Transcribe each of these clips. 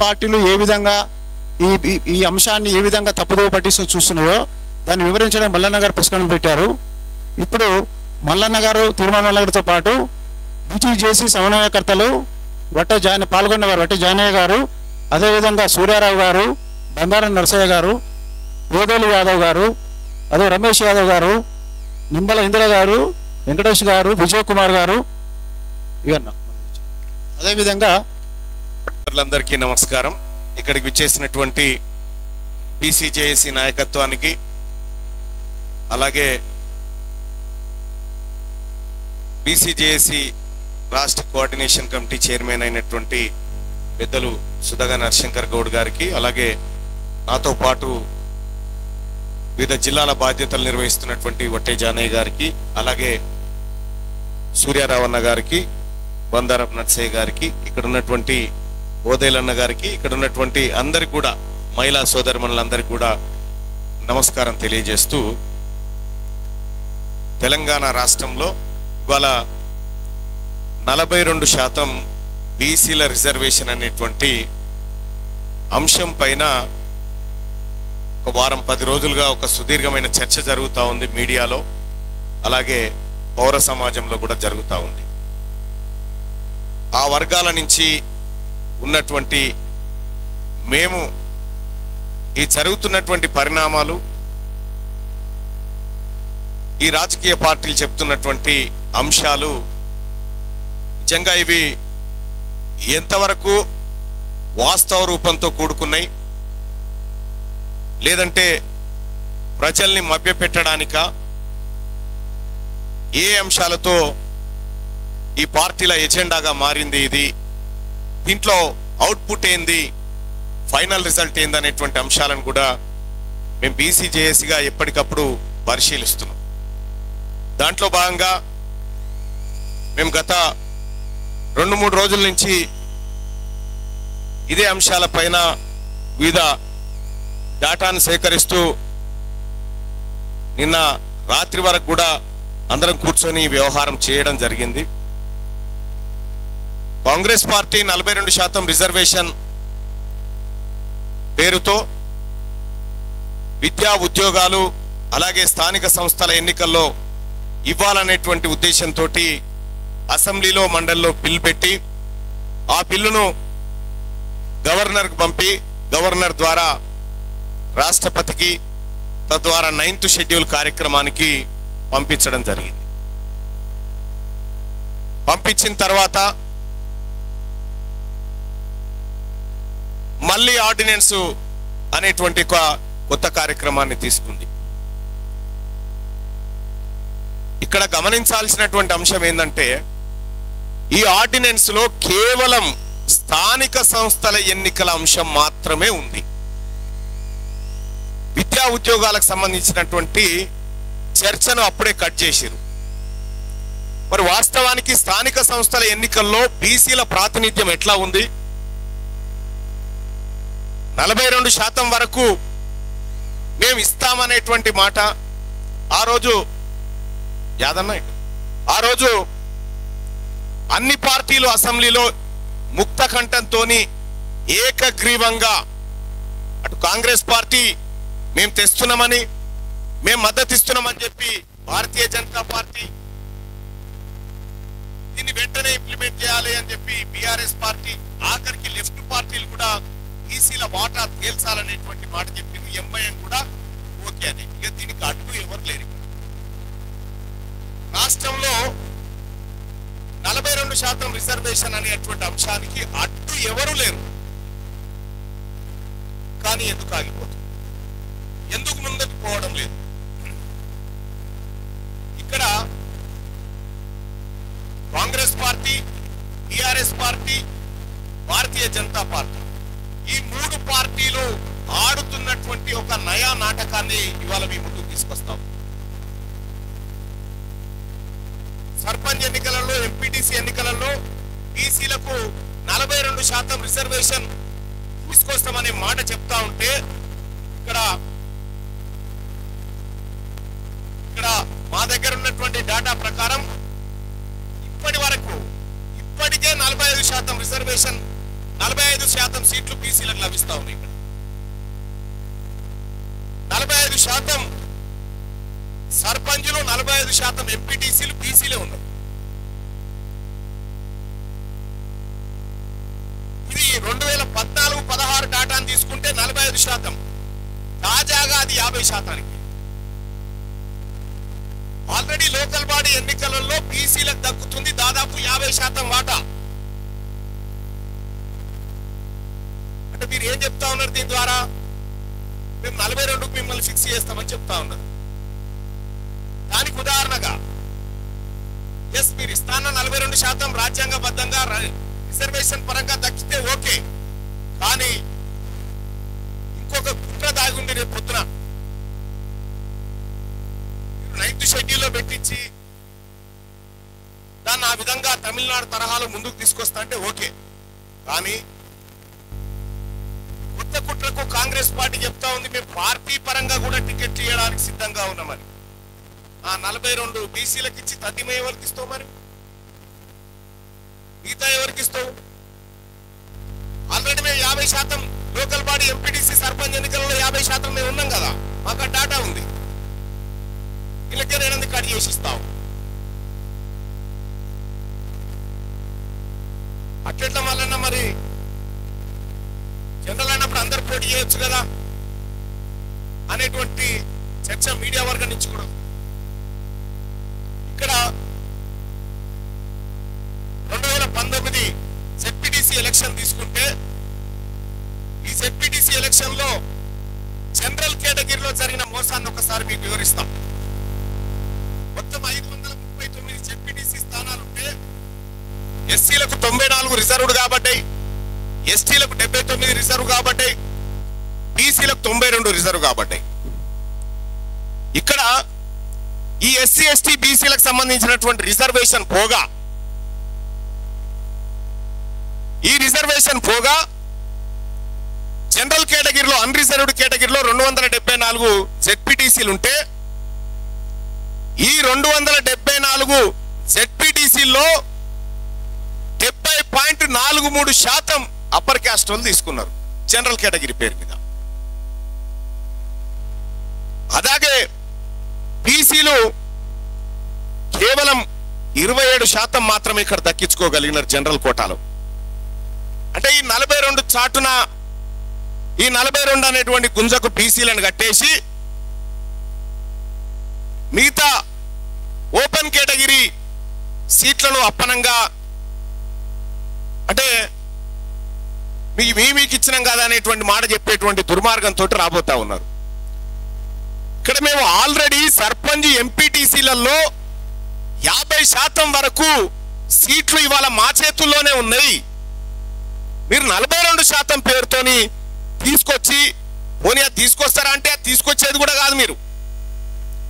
పార్టీలు ఏ విధంగా ఈ అంశాన్ని ఏ విధంగా తప్పుదోవ పట్టిస్తూ చూస్తున్నాయో దాన్ని వివరించడం మల్లన్న గారు పుస్తకం పెట్టారు. ఇప్పుడు మల్లన్న గారు తీర్మానం గారితో పాటు బీసీజేసీ సమన్వయకర్తలు పాల్గొన్నవారు వట్టి జానయ్య గారు, అదేవిధంగా సూర్యారావు గారు, బంగారం నరసయ్య గారు, గోదోలి యాదవ్ గారు, అదే రమేష్ యాదవ్ గారు, నింబల ఇందిర గారు, వెంకటేష్ గారు, విజయ్ కుమార్ గారు, ఇవన్న అదేవిధంగా అందరికీ నమస్కారం. ఇక్కడికి విచ్చేసినటువంటి బీసీజేఏసీ నాయకత్వానికి, అలాగే బీసీజేఏసీ రాష్ట్ర కోఆర్డినేషన్ కమిటీ చైర్మన్ అయినటువంటి పెద్దలు సుధగా నరశంకర్ గౌడ్ గారికి, అలాగే నాతో పాటు వివిధ జిల్లాల బాధ్యతలు నిర్వహిస్తున్నటువంటి వట్టే జానయ్య గారికి, అలాగే సూర్యారావన్న గారికి, బందారపు నర్సయ్య గారికి, ఇక్కడ ఉన్నటువంటి ఓదేలన్న గారికి, ఇక్కడ ఉన్నటువంటి అందరికి కూడా మహిళా సోదరుమణులందరికీ కూడా నమస్కారం తెలియజేస్తూ, తెలంగాణ రాష్ట్రంలో ఇవాళ 42% బీసీల రిజర్వేషన్ అనేటువంటి అంశం పైన ఒక వారం 10 రోజులుగా ఒక సుదీర్ఘమైన చర్చ జరుగుతూ ఉంది మీడియాలో, అలాగే పౌర సమాజంలో కూడా జరుగుతూ ఉంది. ఆ వర్గాల నుంచి ఉన్నటువంటి మేము ఈ జరుగుతున్నటువంటి పరిణామాలు, ఈ రాజకీయ పార్టీలు చెప్తున్నటువంటి అంశాలు నిజంగా ఇవి ఎంతవరకు వాస్తవ రూపంతో కూడుకున్నాయి, లేదంటే ప్రజల్ని మభ్యపెట్టడానిక, ఏ అంశాలతో ఈ పార్టీల ఎజెండాగా మారింది ఇది, దీంట్లో అవుట్పుట్ ఏంది, ఫైనల్ రిజల్ట్ ఏంది అనేటువంటి అంశాలను కూడా మేము బీసీజేఏసీగా ఎప్పటికప్పుడు పరిశీలిస్తున్నాం. దాంట్లో భాగంగా మేము గత 2-3 రోజుల నుంచి ఇదే అంశాలపైన వివిధ డేటాను సేకరిస్తూ నిన్న రాత్రి వరకు కూడా అందరం కూర్చొని వ్యవహారం చేయడం జరిగింది. కాంగ్రెస్ పార్టీ 42% రిజర్వేషన్ పేరుతో విద్యా ఉద్యోగాలు, అలాగే స్థానిక సంస్థల ఎన్నికల్లో ఇవ్వాలనేటువంటి ఉద్దేశంతో అసెంబ్లీలో మండలిలో బిల్ పెట్టి, ఆ బిల్లును గవర్నర్కు పంపి, గవర్నర్ ద్వారా రాష్ట్రపతికి, తద్వారా 9th షెడ్యూల్ కార్యక్రమానికి పంపించడం జరిగింది. పంపించిన తర్వాత మళ్ళీ ఆర్డినెన్స్ అనేటువంటి ఒక కొత్త కార్యక్రమాన్ని తీసుకుంది. ఇక్కడ గమనించాల్సినటువంటి అంశం ఏంటంటే, ఈ ఆర్డినెన్స్ లో కేవలం స్థానిక సంస్థల ఎన్నికల అంశం మాత్రమే ఉంది. విద్యా ఉద్యోగాలకు సంబంధించినటువంటి చర్చను అప్పుడే కట్ చేశారు. మరి వాస్తవానికి స్థానిక సంస్థల ఎన్నికల్లో బీసీల ప్రాతినిధ్యం ఎట్లా ఉంది? 42% వరకు మేము ఇస్తామనేటువంటి మాట ఆ రోజు ఆ రోజు అన్ని పార్టీలు అసెంబ్లీలో ముక్త కంఠంతో ఏకగ్రీవంగా, అటు కాంగ్రెస్ పార్టీ మేము తెస్తున్నామని, మేము మద్దతు ఇస్తున్నామని చెప్పి, భారతీయ జనతా పార్టీ దీన్ని వెంటనే ఇంప్లిమెంట్ చేయాలి అని చెప్పి బీఆర్ఎస్ పార్టీ, ఆఖరికి లెఫ్ట్ పార్టీలు కూడా బీసీల వాటా తేల్చాలనేటువంటి మాట చెప్పింది. ఎంఐఎం కూడా ఓకే అని. ఇక దీనికి అడ్డు ఎవరు లేరు. రాష్ట్రంలో 42% రిజర్వేషన్ అనేటువంటి అంశానికి అడ్డు ఎవరు లేరు. కానీ ఎందుకు ఆగిపోతుంది? ఎందుకు ముందుకు పోవడం లేదు? ఇక్కడ Congress party, TRS party, Bharatiya Janata party, ఈ 3 పార్టీలు ఆడుతున్నటువంటి ఒక నయా నాటకాన్ని ఇవాళ మీ ముందుకు తీసుకొస్తాం. సర్పంచ్ ఎన్నికలలో, ఎంపీటీసీ ఎన్నికలలో బీసీలకు 42% రిజర్వేషన్ తీసుకొస్తామనే మాట చెప్తా ఉంటే, ఇక్కడ మా దగ్గర ఉన్నటువంటి డేటా ప్రకారం ఇప్పటికే 45% రిజర్వేషన్ 45% సీట్లు బీసీలకు లభిస్తా ఉన్నాయి. ఇక్కడ 45% సర్పంచులు, 45% ఎంపీటీసీలు బీసీలే ఉన్నారు. ఇది 2014-16 డాటాను తీసుకుంటే 45%, తాజాగా అది 50%. ఆల్రెడీ లోకల్ బాడీ ఎన్నికలలో బీసీలకు దక్కుతుంది దాదాపు 50% వాటా. అంటే మీరు ఏం చెప్తా ఉన్నారు దీని ద్వారా? మేము 42కు మిమ్మల్ని ఫిక్స్ చేస్తామని చెప్తా ఉన్నారు. దానికి ఉదాహరణగా ఎస్ మీరు ఇస్తాన్న 42% రాజ్యాంగబద్ధంగా రిజర్వేషన్ పరంగా దక్కితే ఓకే, కానీ ఇంకొక కుట్ర దాగుండి రేపు పొద్దున 9th షెడ్యూల్లో పెట్టించి దాన్ని ఆ విధంగా తమిళనాడు తరహాలో ముందుకు తీసుకొస్తా అంటే ఓకే, కానీ కొత్త కుట్రకు కాంగ్రెస్ పార్టీ చెప్తా ఉంది మేము పార్టీ పరంగా కూడా టికెట్లు ఇవ్వడానికి సిద్ధంగా ఉన్నామని. ఆ 42 బీసీలకు ఇచ్చి తద్దిమ ఎవరికి ఇస్తావు? మరి మిగతా ఎవరికి ఇస్తావు? ఆల్రెడీ మేము 50% లోకల్ బాడీ ఎంపీటీసీ సర్పంచ్ ఎన్నికలలో 50% మేము ఉన్నాం కదా, మాకు డాటా ఉంది. వీళ్ళకే 8 కట్ చేసి ఇస్తావు. అట్లెట్లా మళ్ళన్నా మరి జనరల్ అయినప్పుడు అందరు పోటీ చేయొచ్చు కదా అనేటువంటి చర్చ మీడియా వర్గం నుంచి కూడా. ఇక్కడ 2019 జెడ్పీటీసీ ఎలక్షన్ తీసుకుంటే ఈ జెడ్పీటీసీ ఎలక్షన్ లో జనరల్ కేటగిరీలో జరిగిన మోసాన్ని ఒకసారి మీకు వివరిస్తాం. మొత్తం 539 జెడ్పీటీసీ స్థానాలుంటే ఎస్సీలకు 94 రిజర్వ్డ్ కాబట్టి, ఎస్టీలకు 79 రిజర్వ్ కాబట్టి, బీసీలకు 92 రిజర్వ్ కాబట్టి, ఇక్కడ ఈ ఎస్సీ ఎస్టీ బీసీలకు సంబంధించినటువంటి రిజర్వేషన్ పోగా, ఈ రిజర్వేషన్ పోగా జనరల్ కేటగిరీలో అన్రిజర్వ్డ్ కేటగిరీలో 274 జెడ్పీటీసీలు ఉంటే ఈ 274 జెడ్పీటీసీల్లో 70.43% అప్పర్ క్యాస్ట్ వాళ్ళు తీసుకున్నారు జనరల్ కేటగిరీ పేరు మీద. అలాగే బీసీలు కేవలం 27% మాత్రమే ఇక్కడ దక్కించుకోగలిగినారు జనరల్ కోటాలో. అంటే ఈ 42 చాటున ఈ 42 అనేటువంటి గుంజకు బీసీలను కట్టేసి మిగతా ఓపెన్ కేటగిరీ సీట్లను అప్పనంగా అంటే మీకు ఇచ్చినాం కదా అనేటువంటి మాట చెప్పేటువంటి దుర్మార్గంతో రాబోతా ఉన్నారు. ఇక్కడ మేము ఆల్రెడీ సర్పంచ్ ఎంపీటీసీలలో 50% వరకు సీట్లు ఇవాళ మా చేతుల్లోనే ఉన్నాయి. మీరు 42% పేరుతోని తీసుకొచ్చి పోనీ అది తీసుకొస్తారా అంటే అది తీసుకొచ్చేది కూడా కాదు. మీరు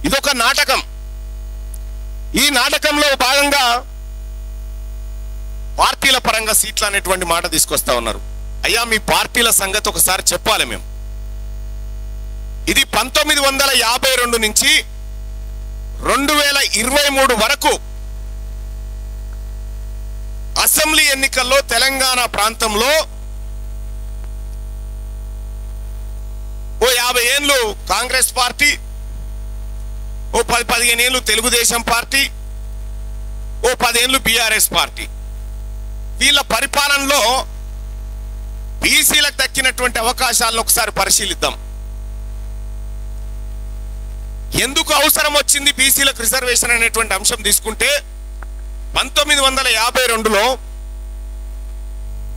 ఇదొక నాటకం. ఈ నాటకంలో భాగంగా పార్టీల పరంగా సీట్లు అనేటువంటి మాట తీసుకొస్తా ఉన్నారు. అయ్యా మీ పార్టీల సంగతి ఒకసారి చెప్పాలి. మేము ఇది 1952 నుంచి 2023 వరకు అసెంబ్లీ ఎన్నికల్లో తెలంగాణ ప్రాంతంలో ఓ 50 ఏళ్ళు కాంగ్రెస్ పార్టీ, ఓ 10-15 ఏళ్ళు తెలుగుదేశం పార్టీ, ఓ 10 ఏళ్ళు బీఆర్ఎస్ పార్టీ. వీళ్ళ పరిపాలనలో బీసీలకు దక్కినటువంటి అవకాశాలను ఒకసారి పరిశీలిద్దాం. ఎందుకు అవసరం వచ్చింది బీసీలకు రిజర్వేషన్ అనేటువంటి అంశం తీసుకుంటే 1952లో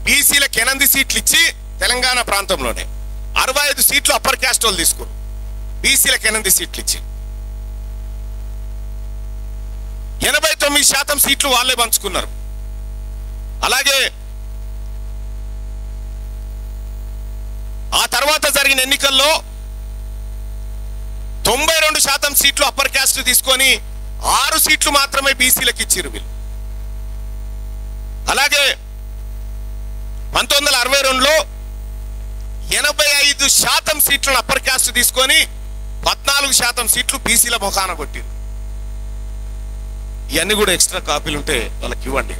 బీసీలకు 8 సీట్లు ఇచ్చి తెలంగాణ ప్రాంతంలోనే 65 సీట్లు అప్పర్ క్యాస్ట్ వాళ్ళు తీసుకున్నారు. బీసీలకు 8 సీట్లు ఇచ్చి 89% సీట్లు వాళ్ళే పంచుకున్నారు. అలాగే ఆ తర్వాత జరిగిన ఎన్నికల్లో 92% సీట్లు అప్పర్ క్యాస్ట్ తీసుకొని 6 సీట్లు మాత్రమే బీసీలకు ఇచ్చారు వీళ్ళు. అలాగే 1962లో 85% సీట్లను అప్పర్ క్యాస్ట్ తీసుకొని 14% సీట్లు బీసీల ముఖాన కొట్టింది. ఇవన్నీ కూడా ఎక్స్ట్రా కాపీలు ఉంటే వాళ్ళకి ఇవ్వండి.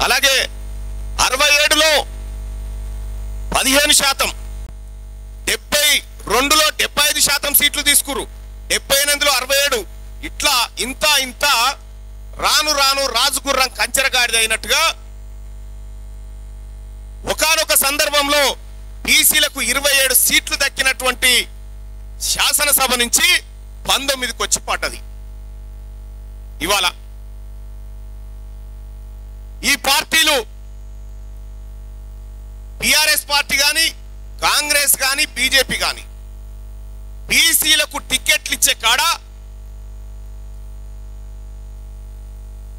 అలాగే 67లో రాను రాను రాజుగుర్రం కంచెరగాడిది అయినట్టుగా ఒకానొక సందర్భంలో బీసీలకు 27 సీట్లు దక్కినటువంటి శాసనసభ నుంచి 19కి వచ్చి పడ్డది. ఇవాళ ఈ పార్టీలు టిఆర్ఎస్ పార్టీ కానీ కాంగ్రెస్ కానీ బీజేపీ కానీ బీసీలకు టికెట్లు ఇచ్చే కాడ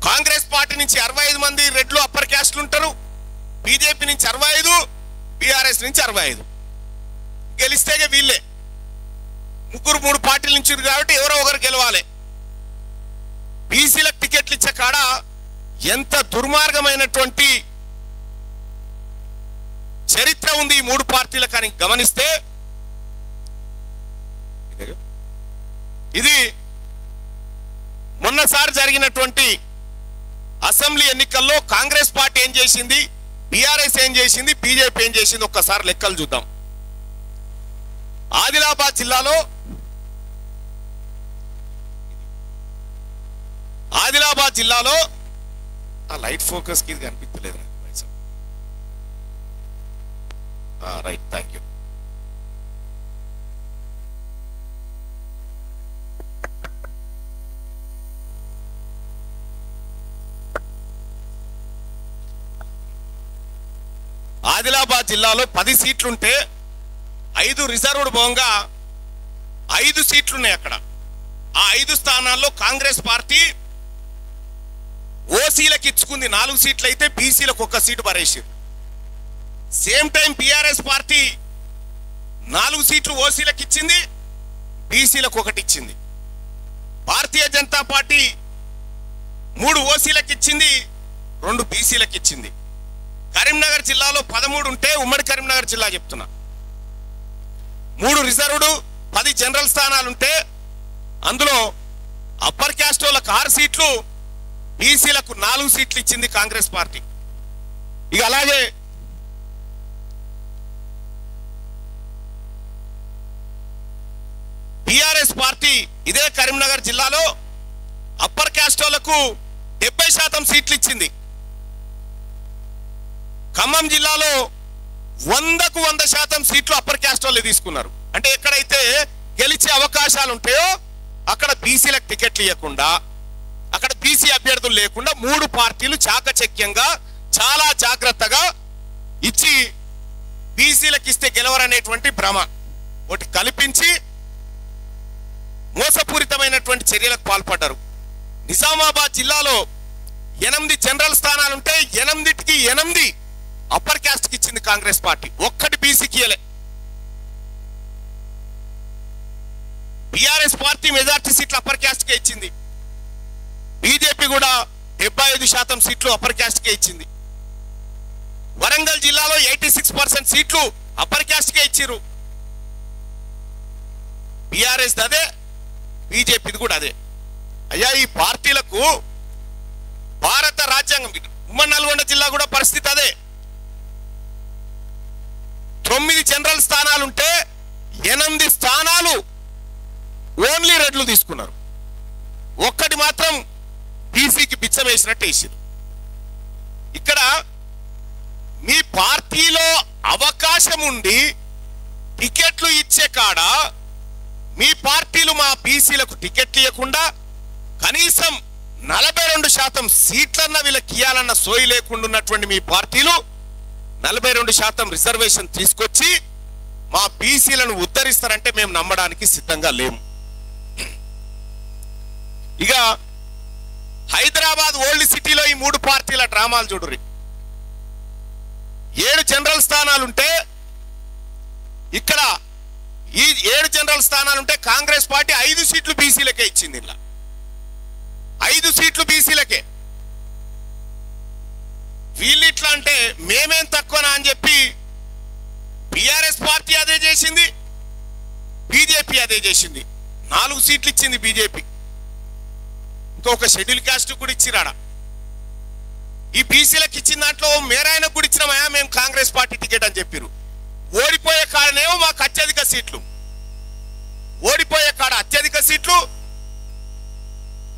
కాంగ్రెస్ పార్టీ నుంచి 65 మంది రెడ్లు అప్పర్ క్యాస్ట్లు ఉంటారు, బీజేపీ నుంచి 65, బీఆర్ఎస్ నుంచి 65. గెలిస్తే వీళ్ళే ముగ్గురు 3 పార్టీల నుంచి కాబట్టి ఎవరో ఒకరు గెలవాలి. బీసీలకు టికెట్లు ఇచ్చే కాడ ఎంత దుర్మార్గమైనటువంటి చరిత్ర ఉంది ఈ 3 పార్టీలకు అని గమనిస్తే ఇది మొన్నసారి జరిగినటువంటి అసెంబ్లీ ఎన్నికల్లో కాంగ్రెస్ పార్టీ ఏం చేసింది, బీఆర్ఎస్ ఏం చేసింది, బీజేపీ ఏం చేసింది ఒక్కసారి లెక్కలు చూద్దాం. ఆదిలాబాద్ జిల్లాలో ఆ లైట్ ఫోకస్ కి ఇది కనిపించలేదు నాకు. Right, thank you. ఆదిలాబాద్ జిల్లాలో 10 సీట్లుంటే 5 రిజర్వ్డ్ పోగా 5 సీట్లున్నాయి అక్కడ. ఆ 5 స్థానాల్లో కాంగ్రెస్ పార్టీ ఓసీలకు ఇచ్చుకుంది 4 సీట్లు అయితే బీసీలకు 1 సీటు పరేసారు. సేమ్ టైం బీఆర్ఎస్ పార్టీ 4 సీట్లు ఓసీలకు ఇచ్చింది, బీసీలకు 1 ఇచ్చింది. భారతీయ జనతా పార్టీ 3 ఓసీలకు ఇచ్చింది, 2 బీసీలకు ఇచ్చింది. కరీంనగర్ జిల్లాలో 13 ఉంటే ఉమ్మడి కరీంనగర్ జిల్లా చెప్తున్నా 3 రిజర్వ్డ్ 10 జనరల్ స్థానాలుంటే అందులో అప్పర్ క్యాస్ట్ వాళ్ళకు 6 సీట్లు, బీసీలకు 4 సీట్లు ఇచ్చింది కాంగ్రెస్ పార్టీ. ఇక అలాగే బీఆర్ఎస్ పార్టీ ఇదే కరీంనగర్ జిల్లాలో అప్పర్ క్యాస్ట్ వాళ్ళకు 70% సీట్లు ఇచ్చింది. ఖమ్మం జిల్లాలో 100కు 100% సీట్లు అప్పర్ క్యాస్ట్ వాళ్ళే తీసుకున్నారు. అంటే ఎక్కడైతే గెలిచే అవకాశాలు ఉంటాయో అక్కడ బీసీలకు టికెట్లు ఇవ్వకుండా, అక్కడ బీసీ అభ్యర్థులు లేకుండా 3 పార్టీలు చాకచక్యంగా చాలా జాగ్రత్తగా ఇచ్చి బీసీలకు ఇస్తే గెలవరనేటువంటి భ్రమ ఒకటి కల్పించి మోసపూరితమైనటువంటి చర్యలకు పాల్పడ్డారు. నిజామాబాద్ జిల్లాలో 8 జనరల్ స్థానాలుంటే 8కి 8 అప్పర్ క్యాస్ట్ కి ఇచ్చింది కాంగ్రెస్ పార్టీ, 1 బీసీకి ఇయ్యలే. బీఆర్ఎస్ పార్టీ మెజార్టీ సీట్లు అప్పర్ క్యాస్ట్ కే ఇచ్చింది, బీజేపీ కూడా 75% సీట్లు అప్పర్ క్యాస్ట్ కే ఇచ్చింది. వరంగల్ జిల్లాలో 86% సీట్లు అప్పర్ క్యాస్ట్ కే ఇచ్చారు. బీఆర్ఎస్ అదే, బీజేపీది కూడా అదే. అయ్యా ఈ పార్టీలకు భారత రాజ్యాంగం, ఉమ్మడి నల్గొండ జిల్లా కూడా పరిస్థితి అదే. 9 జనరల్ స్థానాలుంటే 8 స్థానాలు ఓన్లీ రెడ్లు తీసుకున్నారు, 1 మాత్రం బీసీకి బిచ్చం వేసినట్టు వేసారు. ఇక్కడ మీ పార్టీలో అవకాశం ఉండి టికెట్లు ఇచ్చే కాడ మీ పార్టీలు మా బీసీలకు టికెట్లు ఇవ్వకుండా కనీసం 42% సీట్లన్న వీళ్ళకి ఇయ్యాలన్న సోయి లేకుండా ఉన్నటువంటి మీ పార్టీలు 42% రిజర్వేషన్ తీసుకొచ్చి మా బీసీలను ఉద్ధరిస్తారంటే మేము నమ్మడానికి సిద్ధంగా లేము. ఇక హైదరాబాద్ ఓల్డ్ సిటీలో ఈ 3 పార్టీల డ్రామాలు చూడుర్రి. 7 జనరల్ స్థానాలుంటే ఇక్కడ ఈ 7 జనరల్ స్థానాలుంటే కాంగ్రెస్ పార్టీ 5 సీట్లు బీసీలకే ఇచ్చింది. ఇలా 5 సీట్లు బీసీలకే. వీళ్ళు ఇట్లా అంటే మేమేం తక్కువనా అని చెప్పి బీఆర్ఎస్ పార్టీ అదే చేసింది, బీజేపీ అదే చేసింది. 4 సీట్లు ఇచ్చింది బీజేపీ, ఇంకొక షెడ్యూల్ క్యాస్ట్ కూడా ఇచ్చిరాడ. ఈ బీసీలకు ఇచ్చిన దాంట్లో మేరాయనకు కూడా ఇచ్చినామయా మేము కాంగ్రెస్ పార్టీ టికెట్ అని చెప్పారు. ఓడిపోయే కాడనేమో మాకు అత్యధిక సీట్లు, ఓడిపోయే కాడ అత్యధిక సీట్లు,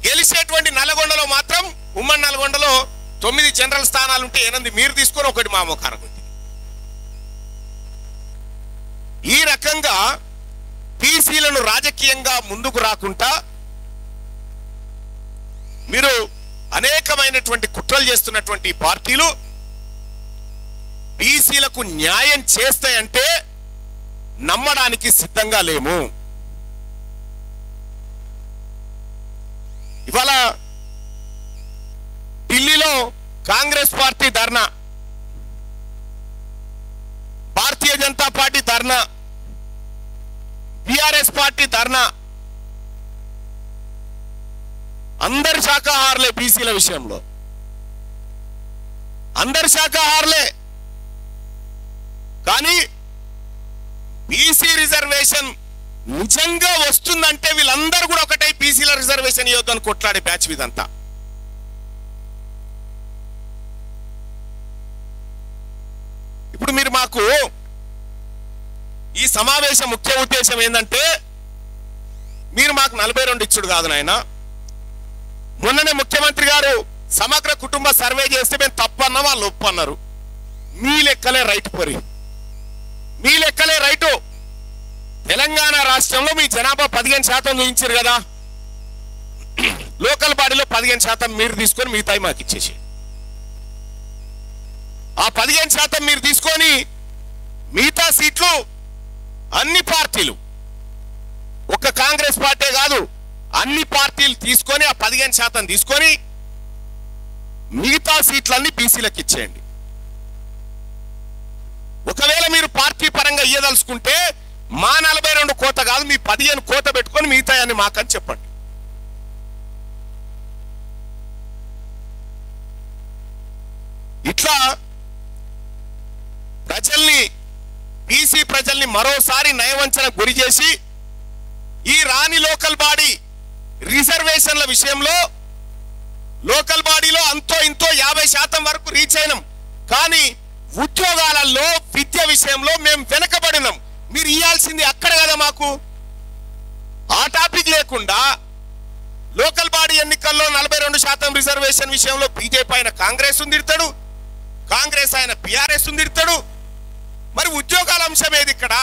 గెలిచేటువంటి నల్గొండలో మాత్రం ఉమ్మడి నల్గొండలో 9 జనరల్ స్థానాలు ఉంటే 8 మీరు తీసుకొని 1 మా మోకారకు. ఈ రకంగా బీసీలను రాజకీయంగా ముందుకు రాకుండా మీరు అనేకమైనటువంటి కుట్రలు చేస్తున్నటువంటి పార్టీలు బీసీలకు న్యాయం చేస్తాయంటే నమ్మడానికి సిద్ధంగా లేము. ఇవాళ ఢిల్లీలో కాంగ్రెస్ పార్టీ ధర్నా, భారతీయ జనతా పార్టీ ధర్నా, బీఆర్ఎస్ పార్టీ ధర్నా. అందరు శాఖాహారులే బీసీల విషయంలో, అందరు శాఖాహారులే. కానీ బీసీ రిజర్వేషన్ నిజంగా వస్తుందంటే వీళ్ళందరూ కూడా ఒకటే బీసీల రిజర్వేషన్ ఇవ్వద్దని కొట్లాడే బ్యాచ్ ఇదంతా. ఇప్పుడు మీరు మాకు ఈ సమావేశం ముఖ్య ఉద్దేశం ఏంటంటే మీరు మాకు 42 ఇచ్చుడు కాదు నాయన. మొన్ననే ముఖ్యమంత్రి గారు సమగ్ర కుటుంబ సర్వే చేస్తే మేము తప్పన్నా వాళ్ళు ఒప్పన్నారు. మీ లెక్కలే రైట్ పొరి, మీ లెక్కలే రైటు. తెలంగాణ రాష్ట్రంలో మీ జనాభా 15% చూపించారు కదా, లోకల్ బాడీలో 15% మీరు తీసుకొని మిగతాయి మాకు ఇచ్చేసి, ఆ 15% మీరు తీసుకొని మిగతా సీట్లు అన్ని పార్టీలు, ఒక్క కాంగ్రెస్ పార్టీ కాదు అన్ని పార్టీలు తీసుకొని ఆ 15% తీసుకొని మిగతా సీట్లన్నీ బీసీలకు ఇచ్చేయండి. ఒకవేళ మీరు పార్టీ పరంగా ఇయ్యదలుచుకుంటే మా 42 కోత కాదు, మీ 15 కోత పెట్టుకొని మిగతాయని మాకని చెప్పండి. ఇట్లా ప్రజల్ని, బీసీ ప్రజల్ని మరోసారి నయవంచన గురి చేసి ఈ రాని లోకల్ బాడీ రిజర్వేషన్ల విషయంలో లోకల్ బాడీలో అంతో ఇంతో 50% వరకు రీచ్ అయినాం. కానీ ఉద్యోగాలలో విద్య విషయంలో మేము వెనకబడినాం. మీరు ఇవ్వాల్సింది అక్కడ కదా మాకు. ఆ టాపిక్ లేకుండా లోకల్ బాడీ ఎన్నికల్లో 42% రిజర్వేషన్ విషయంలో బీజేపీ ఆయన కాంగ్రెస్ తిడతాడు, కాంగ్రెస్ ఆయన బీఆర్ఎస్ తిడతాడు. మరి ఉద్యోగాల అంశం ఏది ఇక్కడ?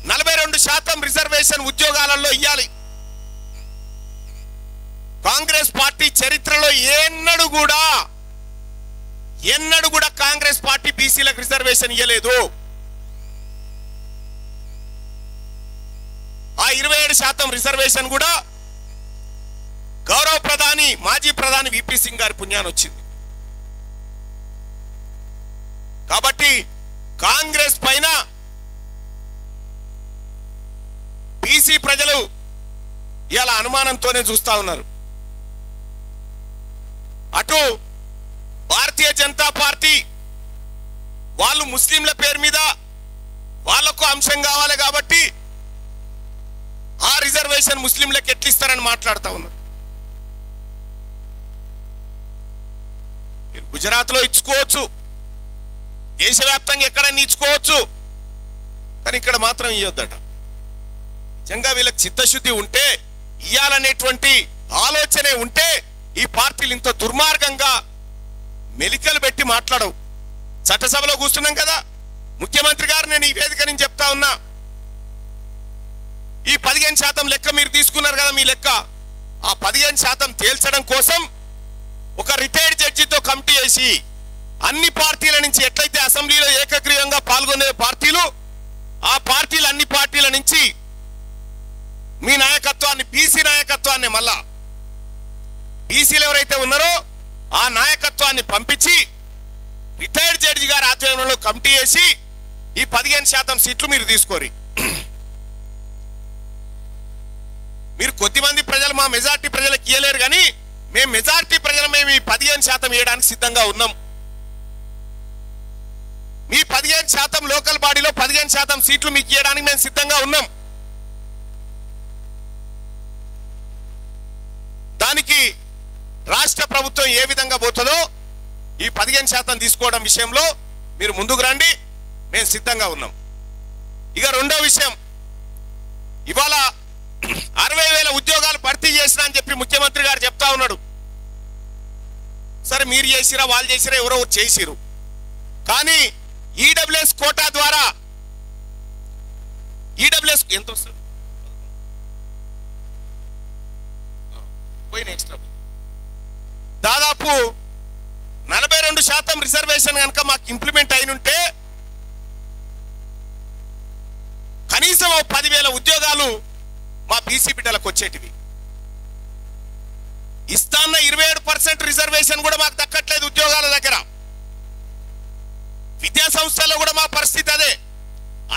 42% రిజర్వేషన్ ఉద్యోగాలలో ఇవ్వాలి. కాంగ్రెస్ పార్టీ చరిత్రలో ఎన్నడూ కూడా కాంగ్రెస్ పార్టీ బీసీలకు రిజర్వేషన్ ఇవ్వలేదు. ఆ 27% రిజర్వేషన్ కూడా గౌరవ ప్రధాని, మాజీ ప్రధాని విపి సింగ్ గారి పుణ్యాన్ని వచ్చింది. కాబట్టి కాంగ్రెస్ పైన బీసీ ప్రజలు ఇలా అనుమానంతోనే చూస్తా ఉన్నారు. అటు భారతీయ జనతా పార్టీ వాళ్ళు ముస్లింల పేరు మీద వాళ్లకు అంశం కావాలి కాబట్టి ఆ రిజర్వేషన్ ముస్లింలకు ఎట్లిస్తారని మాట్లాడుతూ ఉన్నారు. గుజరాత్ లో ఇచ్చుకోవచ్చు, దేశవ్యాప్తంగా ఎక్కడైనా ఇచ్చుకోవచ్చు, కానీ ఇక్కడ మాత్రం ఇవ్వద్దట. నిజంగా వీళ్ళకి చిత్తశుద్ధి ఉంటే, ఇయ్యాలనేటువంటి ఆలోచనే ఉంటే ఈ పార్టీలు ఇంత దుర్మార్గంగా మెలికలు పెట్టి మాట్లాడవు. చట్టసభలో కూర్చున్నాం కదా, ముఖ్యమంత్రి గారు నేను ఈ వేదిక నుంచి చెప్తా ఉన్నా, ఈ 15% లెక్క మీరు తీసుకున్నారు కదా, మీ లెక్క ఆ 15% తేల్చడం కోసం ఒక రిటైర్డ్ జడ్జితో కమిటీ వేసి అన్ని పార్టీల నుంచి ఎట్లయితే అసెంబ్లీలో ఏకగ్రీవంగా పాల్గొనే పార్టీలు, ఆ పార్టీలు అన్ని పార్టీల నుంచి మీ నాయకత్వాన్ని, బీసీ నాయకత్వాన్ని, మళ్ళా బీసీలు ఎవరైతే ఉన్నారో ఆ నాయకత్వాన్ని పంపించి రిటైర్డ్ జడ్జి గారి ఆధ్వర్యంలో కమిటీ వేసి ఈ 15% సీట్లు మీరు తీసుకోరి. మీరు కొద్దిమంది ప్రజలు, మా మెజార్టీ ప్రజలకు ఇయ్యలేరు, కానీ మేము మెజార్టీ ప్రజలు మేము ఈ 15% ఇవ్వడానికి సిద్ధంగా ఉన్నాం. మీ 15% లోకల్ బాడీలో 15% సీట్లు మీకు ఇవ్వడానికి మేము సిద్ధంగా ఉన్నాం. దానికి రాష్ట్ర ప్రభుత్వం ఏ విధంగా పోతుందో ఈ 15% తీసుకోవడం విషయంలో మీరు ముందుకు రండి, మేము సిద్ధంగా ఉన్నాం. ఇక రెండో విషయం, ఇవాళ 60,000 ఉద్యోగాలు భర్తీ చేసినా అని చెప్పి ముఖ్యమంత్రి గారు చెప్తా ఉన్నాడు. సరే మీరు చేసిరా వాళ్ళు చేసిరా ఎవరో చేసిరు, కానీ ఈడబ్ల్యూఎస్ కోటా ద్వారా ఈడబ్ల్యూఎస్ ఎంత వస్తుంది పోయిన ఎక్స్ట్రా దాదాపు 42% రిజర్వేషన్ కనుక మాకు ఇంప్లిమెంట్ అయినుంటే కనీసం 10,000 ఉద్యోగాలు మా బీసీ బిడ్డలకు వచ్చేటివి. ఇస్తాన్న 27% రిజర్వేషన్ కూడా మాకు దక్కట్లేదు ఉద్యోగాల దగ్గర. విద్యా సంస్థల్లో కూడా మా పరిస్థితి అదే.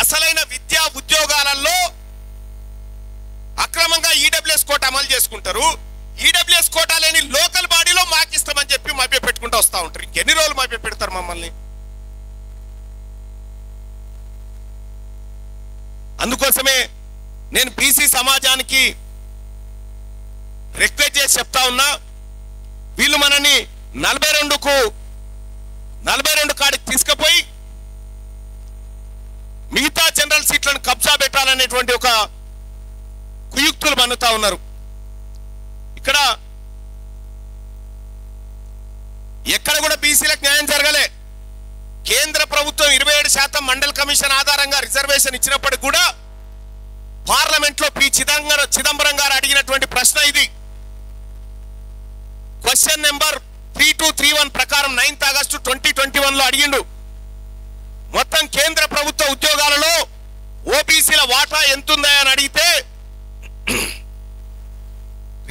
అసలైన విద్యా ఉద్యోగాలలో అక్రమంగా ఈడబ్ల్యూఎస్ కోట అమలు చేసుకుంటారు. ఈడబ్ల్యూఎస్ కోటా లేని లోకల్ బాడీలో మాకు ఇస్తామని చెప్పి మభ్య పెట్టుకుంటూ వస్తూ ఉంటారు. ఇంకెన్ని రోజులు మభ్య పెడతారు మమ్మల్ని? అందుకోసమే నేను బీసీ సమాజానికి రిక్వెస్ట్ చేసి చెప్తా ఉన్నా, వీళ్ళు మనని 42 కాడికి తీసుకుపోయి మిగతా జనరల్ సీట్లను కబ్జా పెట్టాలనేటువంటి ఒక కుయుక్తులు పన్నుతా ఉన్నారు. ఇక్కడ ఎక్కడ కూడా బీసీలకు న్యాయం జరగలే. కేంద్ర ప్రభుత్వం 27% మండల్ కమిషన్ ఆధారంగా రిజర్వేషన్ ఇచ్చినప్పటికీ కూడా పార్లమెంట్ లో పి చిదంబరం గారు అడిగినటువంటి ప్రశ్న ఇది. క్వశ్చన్ నెంబర్ 3231 ప్రకారం 9th ఆగస్టు 2021 లో అడిగిండు, మొత్తం కేంద్ర ప్రభుత్వ ఉద్యోగాలలో ఓబీసీల వాటా ఎంతుందా అని అడిగితే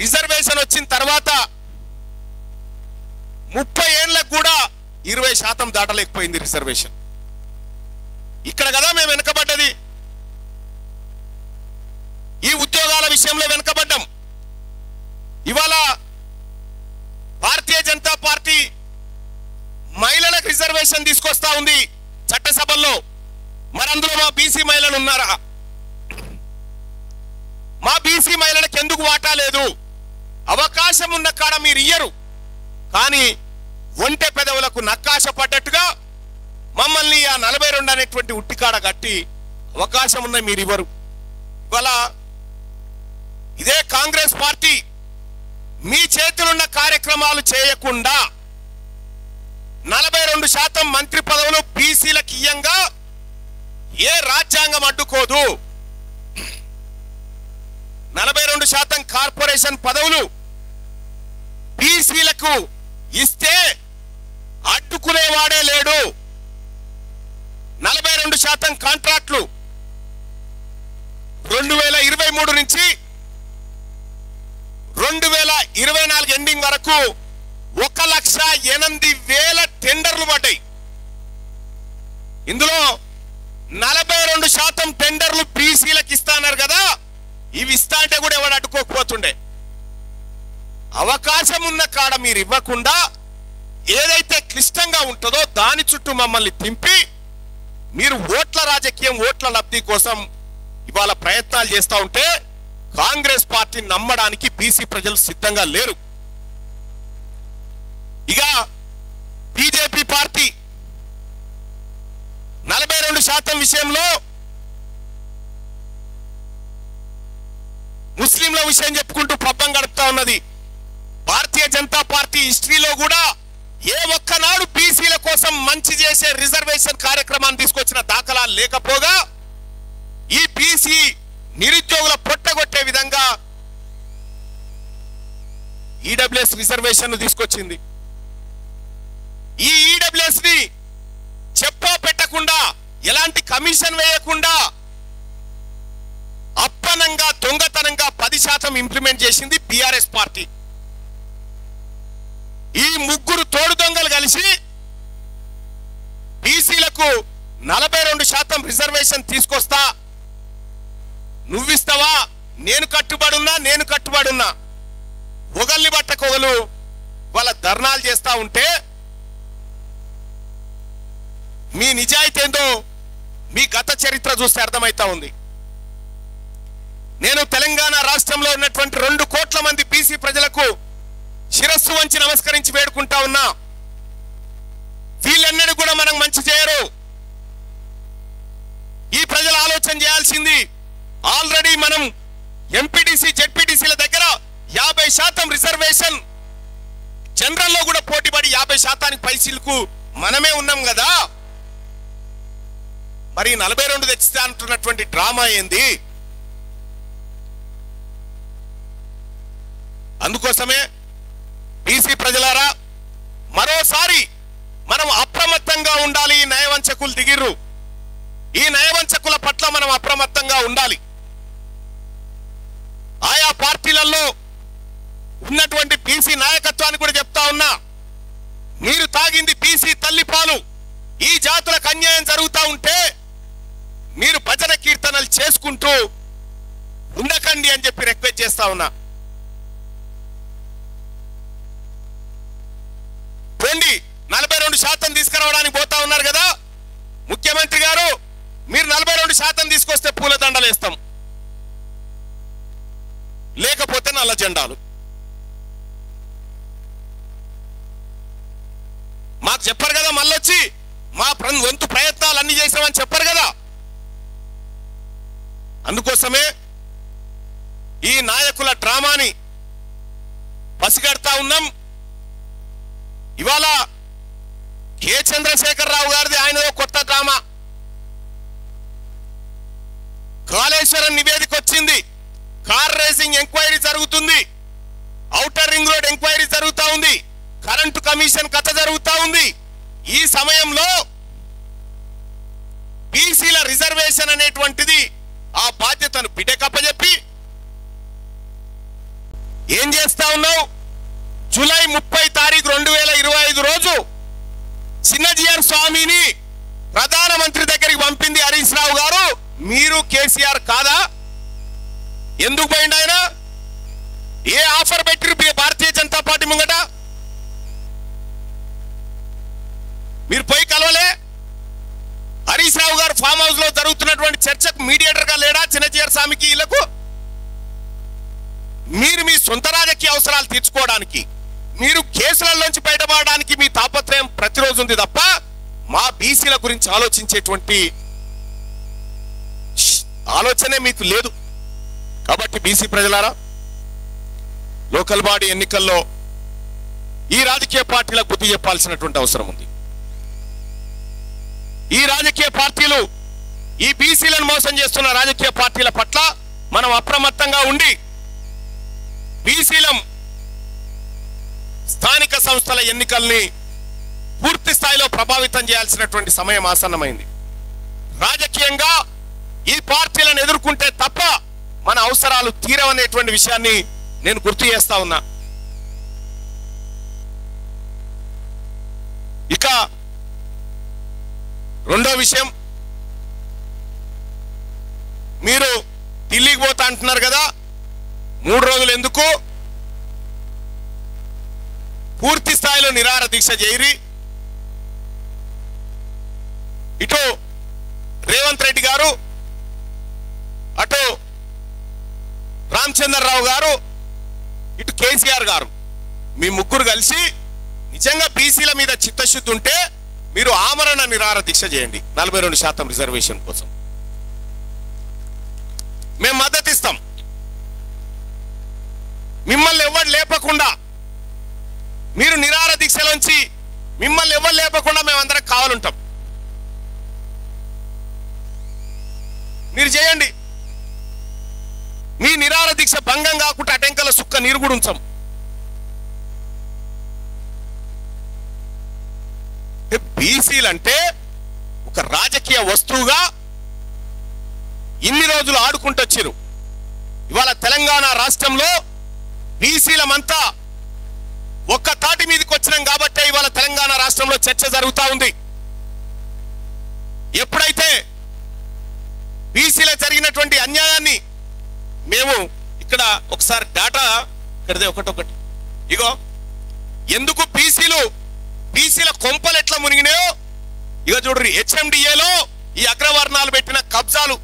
రిజర్వేషన్ వచ్చిన తర్వాత 30 ఏళ్లకు కూడా 20% దాటలేకపోయింది రిజర్వేషన్. ఇక్కడ కదా మేము వెనుకబడ్డది, ఈ ఉద్యోగాల విషయంలో వెనుకబడ్డాం. ఇవాళ భారతీయ జనతా పార్టీ మహిళలకు రిజర్వేషన్ తీసుకొస్తా ఉంది చట్టసభల్లో. మరి అందులో మా బీసీ మహిళలు ఉన్నారా? మా బీసీ మహిళలకు ఎందుకు వాటా లేదు? అవకాశం ఉన్న కాడ మీరు ఇయ్యరు, కానీ ఒంటె పెదవులకు నక్కాశ పడ్డట్టుగా మమ్మల్ని ఆ 42 అనేటువంటి ఉట్టికాడ కట్టి అవకాశం ఉన్న మీరు ఇవ్వరు. ఇవాళ ఇదే కాంగ్రెస్ పార్టీ మీ చేతులున్న కార్యక్రమాలు చేయకుండా 42% మంత్రి పదవులు బీసీలకు ఇయ్యంగా ఏ రాజ్యాంగం అడ్డుకోదు. 42% కార్పొరేషన్ పదవులు బీసీలకు ఇస్తే అడ్డుకునేవాడే లేడు. 42% కాంట్రాక్టులు 2023 నుంచి 2024 ఎండింగ్ వరకు 1,08,000 టెండర్లు పడ్డాయి. ఇందులో 42% టెండర్లు బీసీలకు ఇస్తాన్నారు కదా, ఇవి ఇస్తా అంటే కూడా ఎవడు అడ్డుకోకపోతుండే. అవకాశం ఉన్న కాడ మీరు ఇవ్వకుండా ఏదైతే క్లిష్టంగా ఉంటుందో దాని చుట్టూ మమ్మల్ని తింపి మీరు ఓట్ల రాజకీయం, ఓట్ల లబ్ధి కోసం ఇవాళ ప్రయత్నాలు చేస్తూ ఉంటే కాంగ్రెస్ పార్టీ నమ్మడానికి బీసీ ప్రజలు సిద్ధంగా లేరు. ఇక బీజేపీ పార్టీ 42% విషయంలో ముస్లింల విషయం చెప్పుకుంటూ పబ్బం గడుపుతా ఉన్నది. భారతీయ జనతా పార్టీ హిస్టరీలో కూడా ఏ ఒక్కనాడు బీసీల కోసం మంచి చేసే రిజర్వేషన్ కార్యక్రమాన్ని తీసుకొచ్చిన దాఖలాలు లేకపోగా ఈ బీసీ నిరుద్యోగుల పొట్టగొట్టే విధంగా ఈడబ్ల్యూఎస్ రిజర్వేషన్ తీసుకొచ్చింది. ఈ ఈడబ్ల్యూఎస్ ని చెప్పా పెట్టకుండా, ఎలాంటి కమిషన్ వేయకుండా అప్పనంగా దొంగతనంగా 10% ఇంప్లిమెంట్ చేసింది బీఆర్ఎస్ పార్టీ. ఈ ముగ్గురు తోడు దొంగలు కలిసి బీసీలకు 42% రిజర్వేషన్ తీసుకొస్తా, నువ్విస్తావా, నేను కట్టుబడున్నా ఒకల్ని బట్టకొగలు వాళ్ళ ధర్నాలు చేస్తా ఉంటే మీ నిజాయితీ ఏందో మీ గత చరిత్ర చూస్తే అర్థమైతా ఉంది. నేను తెలంగాణ రాష్ట్రంలో ఉన్నటువంటి 2 కోట్ల మంది బీసీ ప్రజలకు శిరస్సు వంచి నమస్కరించి వేడుకుంటా ఉన్నా, వీళ్ళెన్నడూ కూడా మనం మంచి చేయరు. ఈ ప్రజలు ఆలోచన చేయాల్సింది, ఆల్రెడీ మనం ఎంపీటీసీ జెడ్పీటీసీల దగ్గర 50% రిజర్వేషన్, జనరల్లో కూడా పోటీపడి 50% పైసలకు మనమే ఉన్నాం కదా. మరి 42 తెచ్చితే అంటున్నటువంటి డ్రామా ఏంది? అందుకోసమే బీసీ ప్రజలారా, మరోసారి మనం అప్రమత్తంగా ఉండాలి. ఈ నయవంచకులు దిగిర్రు, ఈ నయవంచకుల పట్ల మనం అప్రమత్తంగా ఉండాలి. ఆయా పార్టీలలో ఉన్నటువంటి బీసీ నాయకత్వాన్ని కూడా చెప్తా ఉన్నా, మీరు తాగింది బీసీ తల్లిపాలు. ఈ జాతులకు అన్యాయం జరుగుతూ ఉంటే మీరు భజన కీర్తనలు చేసుకుంటూ ఉండకండి అని చెప్పి రిక్వెస్ట్ చేస్తా ఉన్నా. పోండి, 42% తీసుకురావడానికి పోతా ఉన్నారు కదా ముఖ్యమంత్రి గారు. మీరు 42% తీసుకొస్తే పూల దండలు వేస్తాం, లేకపోతే నల్ల జెండాలు. మాకు చెప్పారు కదా, మళ్ళొచ్చి మా వంతు ప్రయత్నాలు అన్ని చేసామని చెప్పారు కదా. అందుకోసమే ఈ నాయకుల డ్రామాని పసిగడతా ఉన్నాం. ఇవాళ కె చంద్రశేఖరరావు గారిది ఆయనదో కొత్త డ్రామా. కాళేశ్వరం నివేదిక వచ్చింది, కార్ రేసింగ్ ఎంక్వైరీ జరుగుతుంది, ఔటర్ రింగ్ రోడ్ ఎంక్వైరీ జరుగుతా ఉంది, కరెంటు కమిషన్ కథ జరుగుతా ఉంది. ఈ సమయంలో బీసీల రిజర్వేషన్ అనేటువంటిది ఆ బాధ్యతను బిడ్డకప్పచెప్పి ఏం చేస్తా ఉన్నావు? జూలై 30 తారీఖు 2025 రోజు చిన్నజీఆర్ స్వామిని ప్రధానమంత్రి దగ్గరికి పంపింది హరీష్ రావు గారు. మీరు కేసీఆర్ కాదా? ఎందుకు పోయింది ఆయన? ఏ ఆఫర్ పెట్టిరు భారతీయ జనతా పార్టీ ముంగట? మీరు పోయి కలవలే? హరీష్ రావు గారు ఫామ్ హౌస్ లో జరుగుతున్నటువంటి చర్చకు మీడియేటర్ గా లేడా చిన్నజీఆర్ స్వామికి? వీళ్ళకు మీరు మీ సొంత రాజకీయ అవసరాలు తీర్చుకోవడానికి, మీరు కేసులలోంచి బయటపడడానికి మీ తాపత్రయం ప్రతిరోజు ఉంది తప్ప మా బీసీల గురించి ఆలోచించేటువంటి ఆలోచనే మీకు లేదు. కాబట్టి బీసీ ప్రజలారా, లోకల్ బాడీ ఎన్నికల్లో ఈ రాజకీయ పార్టీలకు బుద్ధి చెప్పాల్సినటువంటి అవసరం ఉంది. ఈ రాజకీయ పార్టీలు ఈ బీసీలను మోసం చేస్తున్న రాజకీయ పార్టీల పట్ల మనం అప్రమత్తంగా ఉండి బీసీలం స్థానిక సంస్థల ఎన్నికల్ని పూర్తి స్థాయిలో ప్రభావితం చేయాల్సినటువంటి సమయం ఆసన్నమైంది. రాజకీయంగా ఈ పార్టీలను ఎదుర్కొంటే తప్ప మన అవసరాలు తీరవనేటువంటి విషయాన్ని నేను గుర్తు చేస్తా ఉన్నా. ఇక రెండో విషయం, మీరు ఢిల్లీకి పోతా అంటున్నారు కదా, 3 రోజులు ఎందుకు? పూర్తి స్థాయిలో నిరాహార దీక్ష చేయరి. ఇటు రేవంత్ రెడ్డి గారు, అటు రామచంద్రరావు గారు, ఇటు కేసీఆర్ గారు, మీ ముగ్గురు కలిసి నిజంగా బీసీల మీద చిత్తశుద్ధి ఉంటే మీరు ఆమరణ నిరాహార దీక్ష చేయండి 42% రిజర్వేషన్ కోసం. మేము మద్దతు ఇస్తాం. మిమ్మల్ని ఎవరు లేపకుండా, మీరు నిరాహార దీక్షలోంచి మిమ్మల్ని ఎవరు లేపకుండా మేమందరం కావాలంటాం. మీరు చేయండి. మీ నిరాహార దీక్ష భంగం కాకుండా అటెంకల సుక్క నీరు కూడా ఉంచాం. బీసీలంటే ఒక రాజకీయ వస్తువుగా ఇన్ని రోజులు ఆడుకుంటూ వచ్చారు. ఇవాళ తెలంగాణ రాష్ట్రంలో బీసీలమంతా ఒక్క తాటి మీదకి వచ్చినాం కాబట్టి ఇవాళ తెలంగాణ రాష్ట్రంలో చర్చ జరుగుతూ ఉంది. ఎప్పుడైతే బీసీల జరిగినటువంటి అన్యాయాన్ని మేము ఇక్కడ ఒకసారి డాటా ఇక్కడదే ఒకటొకటి, ఇగో ఎందుకు బీసీల కొంపలు ఎట్లా మునిగినాయో ఇక చూడ్రి. హెచ్ఎండిఏలో ఈ అగ్రవర్ణాలు పెట్టిన కబ్జాలు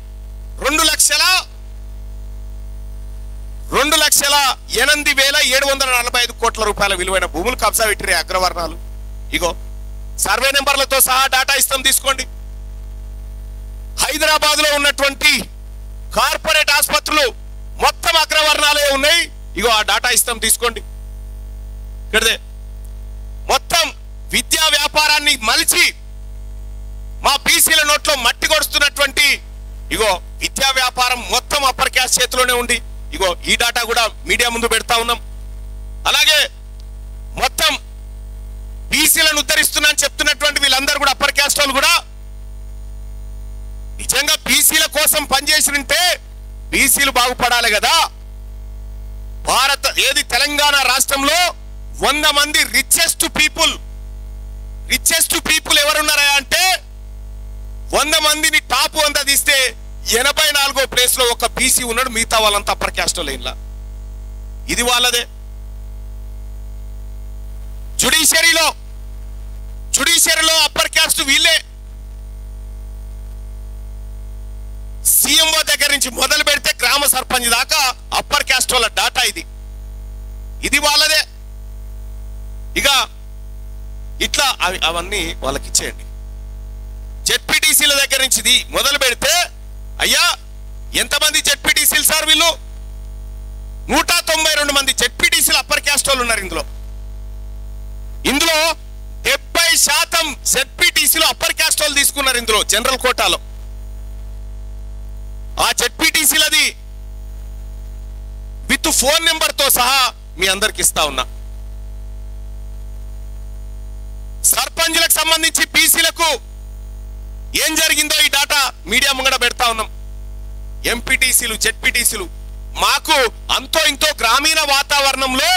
2,08,745 కోట్ల రూపాయల విలువైన భూములు కబ్జా పెట్టిరే అగ్రవర్ణాలు. ఇగో సర్వే నెంబర్లతో సహా డాటా ఇస్తాం, తీసుకోండి. హైదరాబాద్ లో ఉన్నటువంటి కార్పొరేట్ ఆసుపత్రులు మొత్తం అగ్రవర్ణాలే ఉన్నాయి. ఇగో ఆ డాటా ఇస్తాం తీసుకోండి. ఇక్కడదే మొత్తం విద్యా వ్యాపారాన్ని మలిచి మా బీసీల నోట్లో మట్టి కొడుస్తున్నటువంటి ఇగో విద్యా వ్యాపారం మొత్తం అప్పర్ క్యాస్ట్ చేతిలోనే ఉంది. ఇగో ఈ డాటా కూడా మీడియా ముందు పెడతా ఉన్నాం. అలాగే మొత్తం బీసీలను ఉద్ధరిస్తున్నా అని చెప్తున్నటువంటి వీళ్ళందరూ కూడా అప్పర్ క్యాస్ట్ వాళ్ళు కూడా నిజంగా బీసీల కోసం పనిచేసినంటే బీసీలు బాగుపడాలి కదా. తెలంగాణ రాష్ట్రంలో 100 మంది రిచెస్ట్ పీపుల్ ఎవరున్నారా అంటే 100 మందిని టాప్ 100 తీస్తే 84వ ప్లేస్ లో ఒక బీసీ ఉన్నాడు. మిగతా వాళ్ళంతా అప్పర్ క్యాస్ట్ లైన్లా. ఇది వాళ్ళదే. జుడిషియరీలో అప్పర్ క్యాస్ట్ వీళ్ళే. సీఎంఓ దగ్గర నుంచి మొదలు పెడితే గ్రామ సర్పంచ్ దాకా అప్పర్ క్యాస్ట్ వాళ్ళ డాటా ఇది వాళ్ళదే. ఇక ఇట్లా అవన్నీ వాళ్ళకి ఇచ్చేయండి. జెడ్పీటీసీల దగ్గర నుంచి మొదలు పెడితే అయ్యా ఎంతమంది జెడ్పీటీసీలు సార్? వీళ్ళు 192 మంది జెడ్పీటీసీలు అప్పర్ క్యాస్ట్ వాళ్ళు ఉన్నారు. ఇందులో 70% జెడ్పీటీసీలు అప్పర్ క్యాస్ట్ వాళ్ళు తీసుకున్నారు. ఇందులో జనరల్ కోటాలో ఆ జెడ్పీటీసీలది విత్ ఫోన్ నెంబర్ తో సహా మీ అందరికి ఇస్తా ఉన్నా. సర్పంచ్లకు సంబంధించి బీసీలకు ఏం జరిగిందో ఈ డాటా మీడియా ముంగడ పెడతా ఉన్నాం. ఎంపీటీసీలు జెడ్పీటీసీలు మాకు అంతో ఇంతో గ్రామీణ వాతావరణంలో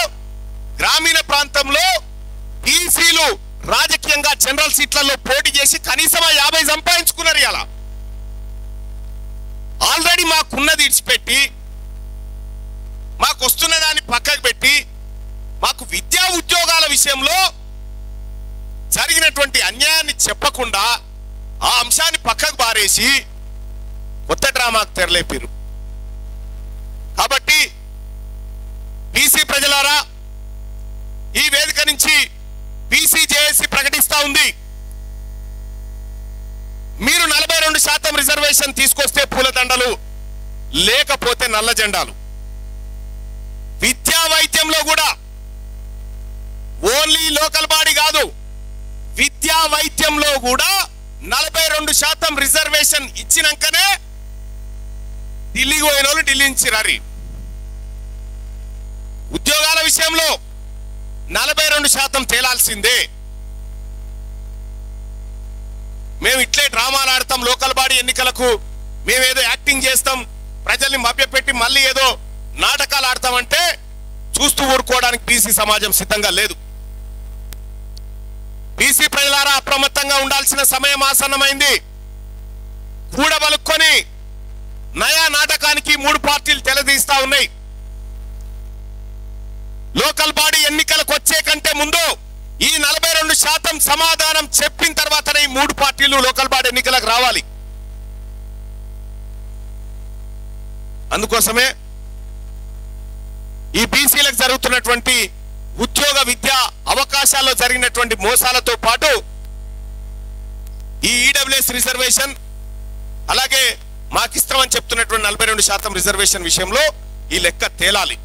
గ్రామీణ ప్రాంతంలో బీసీలు రాజకీయంగా జనరల్ సీట్లలో పోటీ చేసి కనీసం 50 సంపాదించుకున్నారు. ఇలా ఆల్రెడీ మాకున్నది ఇడిచిపెట్టి మాకు వస్తున్న దాన్ని పక్కకు పెట్టి మాకు విద్యా ఉద్యోగాల విషయంలో జరిగినటువంటి అన్యాయాన్ని చెప్పకుండా ఆ అంశాన్ని పక్కకు బారేసి కొత్త డ్రామాకు తెరలేపారు. కాబట్టి బీసీ ప్రజలారా, ఈ వేదిక నుంచి బీసీ జేఏసీ ప్రకటిస్తా ఉంది, మీరు 42% రిజర్వేషన్ తీసుకొస్తే పూలదండలు, లేకపోతే నల్ల జెండాలు. విద్యా వైద్యంలో కూడా ఓన్లీ లోకల్ బాడీ కాదు, విద్యా వైద్యంలో కూడా 42% రిజర్వేషన్ ఇచ్చినాకనే ఢిల్లీకి పోయిన వాళ్ళు ఢిల్లీ నుంచి రారి. ఉద్యోగాల విషయంలో 42% తేలాల్సిందే. మేము ఇట్లే డ్రామాలు ఆడతాం, లోకల్ బాడీ ఎన్నికలకు మేమేదో యాక్టింగ్ చేస్తాం, ప్రజల్ని మభ్యపెట్టి మళ్ళీ ఏదో నాటకాలు ఆడతామంటే చూస్తూ ఊరుకోవడానికి బీసీ సమాజం సిద్ధంగా లేదు. బీసీ ప్రజలారా, అప్రమత్తంగా ఉండాల్సిన సమయం ఆసన్నమైంది. కూడబలుక్కొని నయా నాటకానికి 3 పార్టీలు తెలదీస్తా ఉన్నాయి. లోకల్ బాడీ ఎన్నికలకు వచ్చే కంటే ముందు ఈ 42% సమాధానం చెప్పిన తర్వాతనే ఈ 3 పార్టీలు లోకల్ బాడీ ఎన్నికలకు రావాలి. అందుకోసమే ఈ బీసీలకు జరుగుతున్నటువంటి ఉద్యోగ విద్యా అవకాశాల్లో జరిగినటువంటి మోసాలతో పాటు ఈ ఈడబ్ల్యూఎస్ రిజర్వేషన్, అలాగే మాకిస్తామని చెప్తున్నటువంటి 42% రిజర్వేషన్ విషయంలో ఈ లెక్క తేలాలి.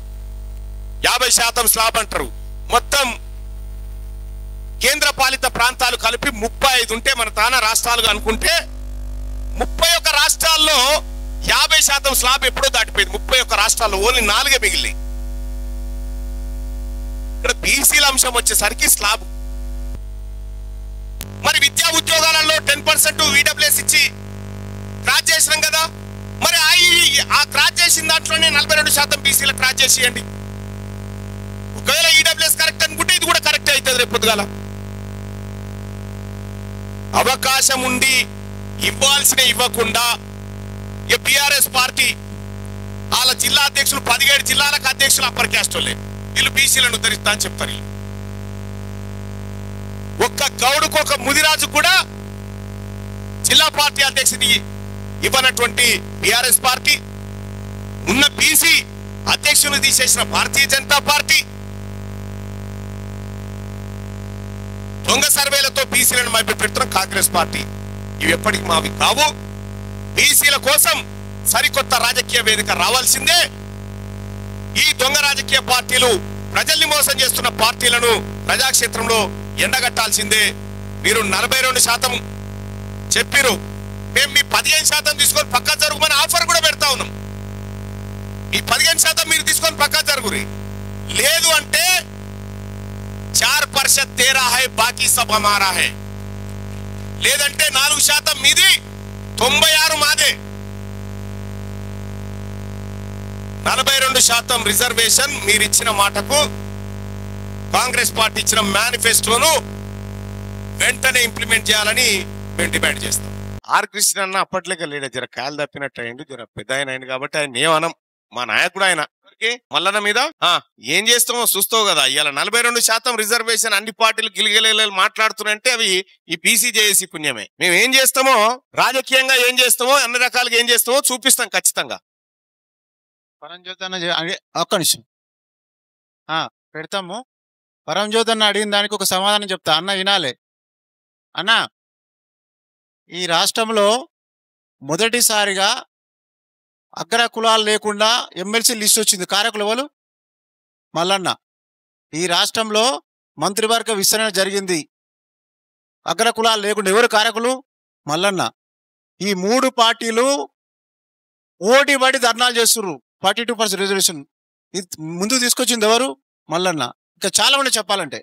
50% స్లాబ్ అంటారు. మొత్తం కేంద్ర పాలిత ప్రాంతాలు కలిపి 35 ఉంటే మన తానా రాష్ట్రాలుగా అనుకుంటే 31 రాష్ట్రాల్లో 50% స్లాబ్ ఎప్పుడో దాటిపోయింది. 31 రాష్ట్రాల్లో ఓన్లీ 4 మిగిలినాయి. ఇక్కడ బీసీల అంశం వచ్చేసరికి స్లాబ్. మరి విద్యా ఉద్యోగాలలో 10% ఈడబ్ల్యూఎస్ ఇచ్చి క్రాచ్ చేసినాం కదా, మరి ఆ క్రాచ్ చేసిన దాంట్లోనే 42% బీసీలకు క్రాచ్ చేసేయండి. ఒకవేళ ఈడబ్ల్యూఎస్ కరెక్ట్ అనుకుంటే ఇది కూడా కరెక్ట్ అవుతుంది రేపు పొద్దుగాల. అవకాశం ఉండి ఇవ్వాల్సిన ఇవ్వకుండా బీఆర్ఎస్ పార్టీ వాళ్ళ జిల్లా అధ్యక్షులు 17 జిల్లాలకు అధ్యక్షులు అప్పర్ క్యాస్ట్ వాళ్ళే, వీళ్ళు బీసీలను ఉద్ధరిస్తా అని చెప్తారు. ఒక్క గౌడుకు ఒక ముదిరాజు కూడా జిల్లా పార్టీ అధ్యక్షుడి ఇవ్వనటువంటి బీఆర్ఎస్ పార్టీ, ఉన్న బీసీ అధ్యక్షులు తీసేసిన భారతీయ జనతా పార్టీ, దొంగ సర్వేలతో బీసీలను మభ్యపెడుతున్న కాంగ్రెస్ పార్టీ, ఇవి ఎప్పటికీ మావి కావు. బీసీల కోసం సరికొత్త రాజకీయ వేదిక రావాల్సిందే. ఈ దొంగ రాజకీయ పార్టీలు ప్రజల్ని మోసం చేస్తున్న పార్టీలను ప్రజాక్షేత్రంలో ఎండగట్టాల్సిందే. మీరు 42% చెప్పిరు, మేము మీ 15% తీసుకొని పక్కా జరుగుమని ఆఫర్ కూడా పెడతా ఉన్నాం. ఈ 15% మీరు తీసుకొని పక్కా జరుగురి, లేదు అంటే 4% తేరా హై బాకీ సబ్ హమారా హై, లేదంటే 4% మీది 96 మాదే. 42% రిజర్వేషన్ మీరిచ్చిన మాటకు కాంగ్రెస్ పార్టీ ఇచ్చిన మేనిఫెస్టోను వెంటనే ఇంప్లిమెంట్ చేయాలని మేము డిమాండ్ చేస్తాం. ఆర్ కృష్ణ అన్న అప్పట్లేక లేడు, జర కాలు తప్పినట్టు అయిండు, జర పెద్ద ఆయన అయింది కాబట్టి ఆయన ఏమనం. మా నాయకుడు ఆయన మల్లన్న మీద ఏం చేస్తామో చూస్తావు కదా. ఇవాళ 42% రిజర్వేషన్ అన్ని పార్టీలు గిలిగిలి మాట్లాడుతున్నాయంటే అవి ఈ బీసీజేఏసీ పుణ్యమే. మేము ఏం చేస్తామో రాజకీయంగా ఏం చేస్తామో అన్ని రకాలుగా ఏం చేస్తామో చూపిస్తాం ఖచ్చితంగా. పరంజ్యోతి అన్న ఒక్క నిమిషం పెడతాము. పరంజ్యోతి అన్న అడిగిన దానికి ఒక సమాధానం చెప్తా అన్న, వినాలే అన్న. ఈ రాష్ట్రంలో మొదటిసారిగా అగ్ర కులాలు లేకుండా ఎమ్మెల్సీ లిస్ట్ వచ్చింది. కారకులు ఎవరు? మల్లన్న. ఈ రాష్ట్రంలో మంత్రివర్గ విస్తరణ జరిగింది, అగ్ర కులాలు లేకుండా. ఎవరు కారకులు? మల్లన్న. ఈ 3 పార్టీలు ఓటి పడి ధర్నాలు చేస్తున్నారు. 42% రిజర్వేషన్ ఇది ముందుకు తీసుకొచ్చింది ఎవరు? మల్లన్న. ఇంకా చాలా ఉండే చెప్పాలంటే.